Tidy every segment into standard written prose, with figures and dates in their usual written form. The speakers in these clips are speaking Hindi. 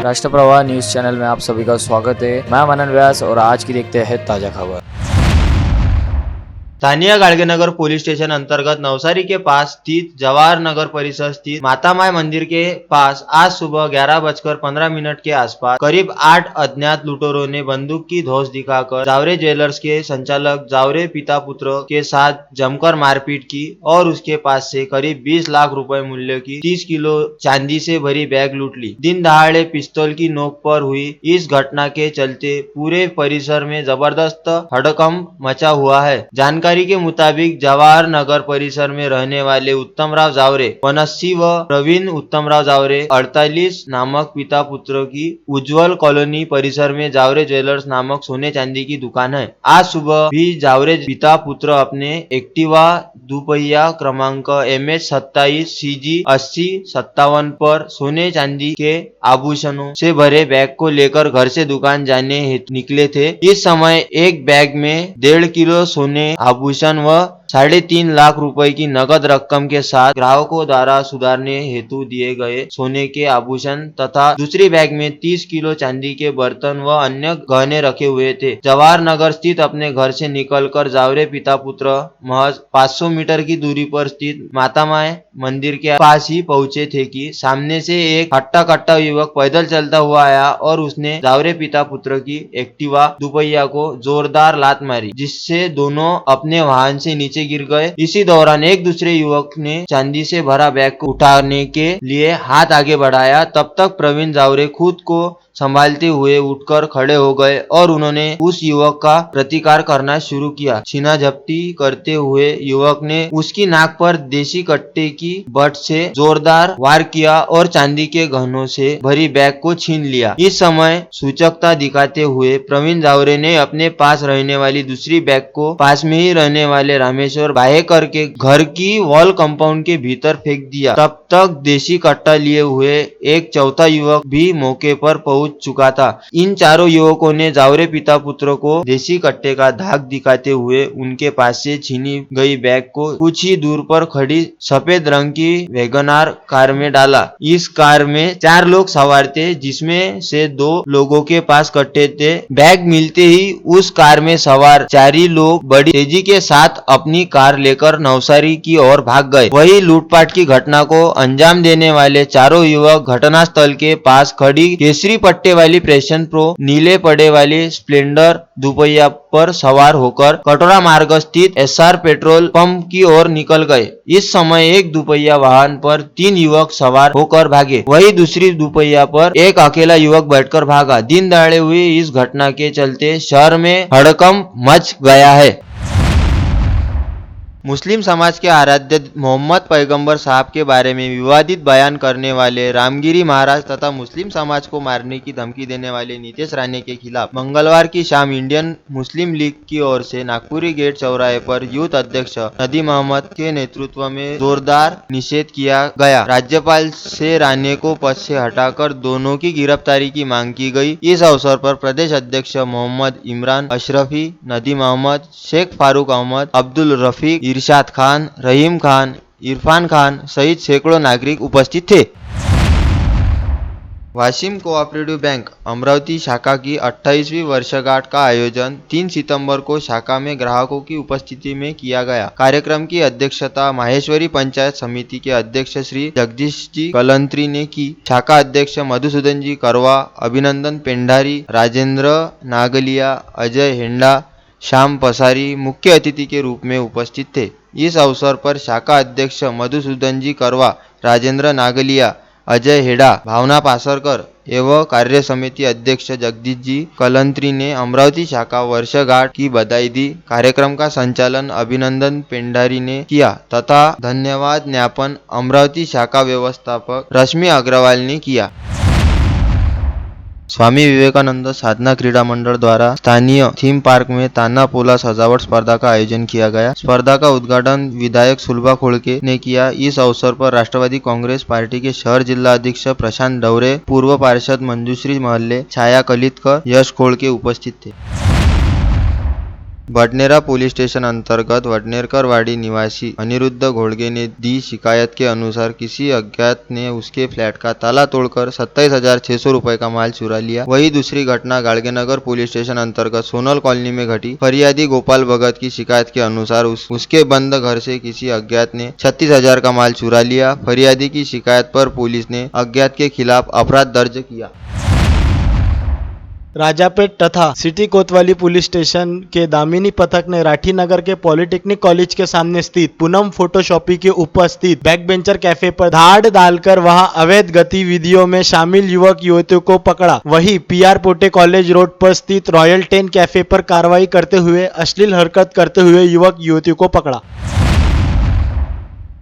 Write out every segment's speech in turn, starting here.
राष्ट्रप्रवाह न्यूज चैनल में आप सभी का स्वागत है। मैं मनन व्यास और आज की देखते हैं ताजा खबर। स्थानीय गाड़गेनगर पुलिस स्टेशन अंतर्गत नवसारी के पास स्थित जवाहर नगर परिसर स्थित माता माई मंदिर के पास आज सुबह 11:15 के आसपास करीब 8 अज्ञात लुटेरों ने बंदूक की धौंस दिखाकर जावरे ज्वेलर्स के संचालक जावरे पिता पुत्र के साथ जमकर मारपीट की और उसके पास से करीब 20 लाख रुपए मूल्य की 30 किलो चांदी से भरी बैग लूट ली। दिन दहाड़े पिस्तौल की नोक पर हुई इस घटना के चलते पूरे परिसर में जबरदस्त हड़कंप मचा हुआ है। जानकारी के मुताबिक जवाहर नगर परिसर में रहने वाले उत्तमराव जावरे 89 व प्रवीण उत्तमराव जावरे 48 नामक पिता पुत्र की उज्जवल कॉलोनी परिसर में जावरे ज्वेलर्स नामक सोने चांदी की दुकान है। आज सुबह भी जावरे पिता पुत्र अपने एक्टिवा दुपहिया क्रमांक MH27 CG 8057 पर सोने चांदी के आभूषणों से भरे बैग को लेकर घर से दुकान जाने हेतु निकले थे। इस समय एक बैग में 1.5 किलो सोने आभूषण व 3.5 लाख रुपए की नगद रकम के साथ ग्राहकों द्वारा सुधारने हेतु दिए गए सोने के आभूषण तथा दूसरी बैग में 30 किलो चांदी के बर्तन व अन्य गहने रखे हुए थे। जवाहर नगर स्थित अपने घर से निकलकर जावरे पिता पुत्र महज 500 मीटर की दूरी पर स्थित माता माई मंदिर के पास ही पहुंचे थे कि सामने से एक हट्टा कट्टा युवक पैदल चलता हुआ आया और उसने जावरे पिता पुत्र की एक्टिवा दुपहिया को जोरदार लात मारी, जिससे दोनों अपने वाहन से नीचे गिर गए। इसी दौरान एक दूसरे युवक ने चांदी से भरा बैग को उठाने के लिए हाथ आगे बढ़ाया। तब तक प्रवीण जावरे खुद को संभालते हुए उठकर खड़े हो गए और उन्होंने उस युवक का प्रतिकार करना शुरू किया। छीना झपटी करते हुए युवक ने उसकी नाक पर देसी कट्टे की बट से जोरदार वार किया और चांदी के गहनों से भरी बैग को छीन लिया। इस समय सूचकता दिखाते हुए प्रवीण जावरे ने अपने पास रहने वाली दूसरी बैग को पास में ही रहने वाले रामेश्वर बाहेकर के घर की वॉल कंपाउंड के भीतर फेंक दिया। तब तक देसी कट्टा लिए हुए एक चौथा युवक भी मौके पर पहुंच चुका था। इन चारों युवकों ने जावरे पिता पुत्र को देसी कट्टे का धाक दिखाते हुए उनके पास से छीनी गई बैग को कुछ ही दूर पर खड़ी सफेद रंग की वैगनार कार में डाला। इस कार में 4 लोग सवार थे, जिसमें से 2 लोगों के पास कट्टे थे। बैग मिलते ही उस कार में सवार 4 ही लोग बड़ी तेजी के साथ अपनी कार लेकर नवसारी की ओर भाग गए। वही लूटपाट की घटना को अंजाम देने वाले चारों युवक घटनास्थल के पास खड़ी केसरी पट्टे वाली पैशन प्रो नीले पड़े वाली स्प्लेंडर दुपहिया पर सवार होकर कटोरा मार्ग स्थित SR पेट्रोल पंप की ओर निकल गए। इस समय एक दुपहिया वाहन पर 3 युवक सवार होकर भागे, वही दूसरी दुपहिया पर एक अकेला युवक बैठकर भागा। दिन दहाड़े हुई इस घटना के चलते शहर में हड़कंप मच गया है। मुस्लिम समाज के आराध्य मोहम्मद पैगंबर साहब के बारे में विवादित बयान करने वाले रामगिरी महाराज तथा मुस्लिम समाज को मारने की धमकी देने वाले नीतीश राणे के खिलाफ मंगलवार की शाम इंडियन मुस्लिम लीग की ओर से नागपुरी गेट चौराहे पर यूथ अध्यक्ष नदीम अहमद के नेतृत्व में जोरदार निषेध किया गया। राज्यपाल से राणे को पद से हटाकर दोनों की गिरफ्तारी की मांग की गई। इस अवसर पर प्रदेश अध्यक्ष मोहम्मद इमरान अशरफी, नदीम अहमद, शेख फारूक अहमद, अब्दुल रफीक, इरशाद खान, रहीम खान, इरफान खान सहित सैकड़ों नागरिक उपस्थित थे। वाशिम कोऑपरेटिव बैंक अमरावती शाखा की 28वीं वर्षगांठ का आयोजन 3 सितंबर को शाखा में ग्राहकों की उपस्थिति में किया गया। कार्यक्रम की अध्यक्षता माहेश्वरी पंचायत समिति के अध्यक्ष श्री जगदीश जी कलंत्री ने की। शाखा अध्यक्ष मधुसूदन जी करवा, अभिनंदन पेंढारी, राजेंद्र नागलिया, अजय हेंडा, श्याम पसारी मुख्य अतिथि के रूप में उपस्थित थे। इस अवसर पर शाखा अध्यक्ष मधुसूदन जी करवा, राजेंद्र नागलिया, अजय हेडा, भावना पासरकर एवं कार्य समिति अध्यक्ष जगदीश जी कलंत्री ने अमरावती शाखा वर्षगांठ की बधाई दी। कार्यक्रम का संचालन अभिनंदन पेंढारी ने किया तथा धन्यवाद ज्ञापन अमरावती शाखा व्यवस्थापक रश्मि अग्रवाल ने किया। स्वामी विवेकानंद साधना क्रीड़ा मंडल द्वारा स्थानीय थीम पार्क में ताना पोला सजावट स्पर्धा का आयोजन किया गया। स्पर्धा का उद्घाटन विधायक सुलभा खोड़के ने किया। इस अवसर पर राष्ट्रवादी कांग्रेस पार्टी के शहर जिला अध्यक्ष प्रशांत डवरे, पूर्व पार्षद मंजूश्री महल्ले, छाया कलितकर, यश खोड़के उपस्थित थे। भटनेरा पुलिस स्टेशन अंतर्गत वडनेरकरवाड़ी निवासी अनिरुद्ध घोड़गे ने दी शिकायत के अनुसार किसी अज्ञात ने उसके फ्लैट का ताला तोड़कर 27,600 रुपए का माल चुरा लिया। वही दूसरी घटना गाड़गेनगर पुलिस स्टेशन अंतर्गत सोनल कॉलोनी में घटी। फरियादी गोपाल भगत की शिकायत के अनुसार उसके बंद घर से किसी अज्ञात ने 36,000 का माल चुरा लिया। फरियादी की शिकायत पर पुलिस ने अज्ञात के खिलाफ अपराध दर्ज किया। राजापेट तथा सिटी कोतवाली पुलिस स्टेशन के दामिनी पथक ने राठी नगर के पॉलिटेक्निक कॉलेज के सामने स्थित पूनम फोटोशॉपी के ऊपर स्थित बैक बेंचर कैफे पर धाड़ डालकर वहां अवैध गतिविधियों में शामिल युवक युवतियों को पकड़ा। वहीं पीआर पोटे कॉलेज रोड पर स्थित रॉयल 10 कैफे पर कार्रवाई करते हुए अश्लील हरकत करते हुए युवक युवतियों को पकड़ा।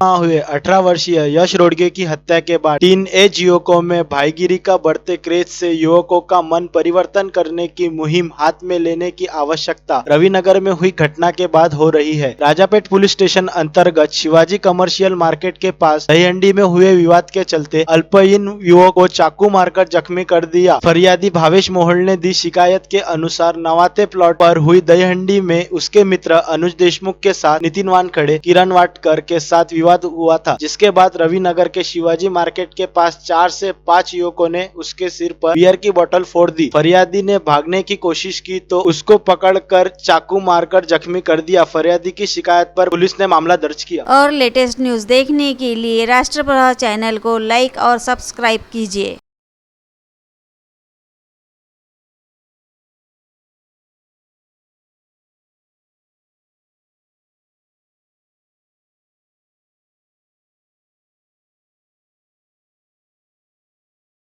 हुए 18 वर्षीय यश रोडगे की हत्या के बाद टीन एज युवकों में भाईगिरी का बढ़ते क्रेज से युवकों का मन परिवर्तन करने की मुहिम हाथ में लेने की आवश्यकता रविनगर में हुई घटना के बाद हो रही है। राजापेट पुलिस स्टेशन अंतर्गत शिवाजी कमर्शियल मार्केट के पास दहीहंडी में हुए विवाद के चलते अल्पवयीन युवक को चाकू मारकर जख्मी कर दिया। फरियादी भावेश मोहल ने दी शिकायत के अनुसार नवाते प्लॉट पर हुई दहीहंडी में उसके मित्र अनुज देशमुख के साथ नितिन वानखड़े, किरण वाटकर के साथ हुआ था, जिसके बाद रविनगर के शिवाजी मार्केट के पास 4 से 5 युवकों ने उसके सिर पर बियर की बोतल फोड़ दी। फरियादी ने भागने की कोशिश की तो उसको पकड़कर चाकू मारकर जख्मी कर दिया। फरियादी की शिकायत पर पुलिस ने मामला दर्ज किया। और लेटेस्ट न्यूज देखने के लिए राष्ट्रप्रभा चैनल को लाइक और सब्सक्राइब कीजिए।